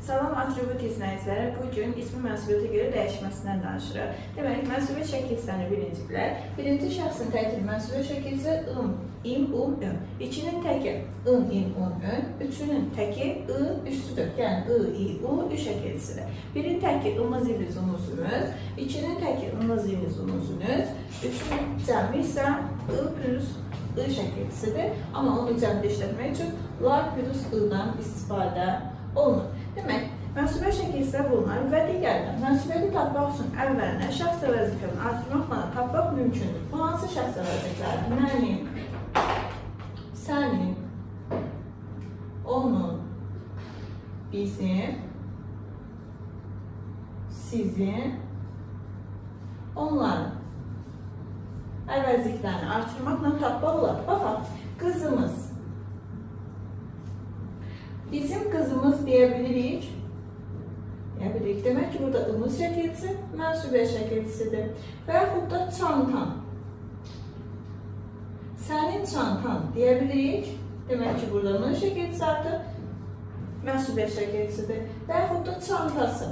Salam atribut izləyiciləri, bugün ismi mənsubiyyətə görə dəyişməsindən danışırıq. Demək, mənsubiyyət şəkilçilərini birinci bilək. Birinci şəxsin təkil mənsubiyyət şəkilçisi ım, im, um, ün. İkinin təki ım, im, um, ün. Üçünün təki ı, üstüdür. Yəni ı, i, u, ü şəkilçisidir. Birin təki ımız, iliz, unuz, ümüz. İkinin təki ımız, iliz, unuz, ünüz. Üçünün cəmi isə ı plus ı şəkilçisidir. Amma onu cəmdə işlətmək üçün lar plus ı'dan istifadə olunur. Demək, mənsubiyyət şəkilçilər bunlar və digərlər. Mənsubiyyəti tapmaq üçün əvvəlinə şəxs və vəzifəni artırmaqla tapmaq mümkündür. Bu hansı şəxs və vəzifələrdir? Mənim, sənin, onun, bizim, sizin, onların əvəzliklərini artırmaqla tapmaq olar. Baxaq, qızımız. Bizim qızımız deyə bilirik. Demək ki, burada ımız şəkilçisi, mənsubiyyət şəkilçisidir. Və yaxud da çantan. Sənin çantan deyə bilirik. Demək ki, burada ımız şəkilçisi artıq mənsubiyyət şəkilçisidir. Və yaxud da çantası.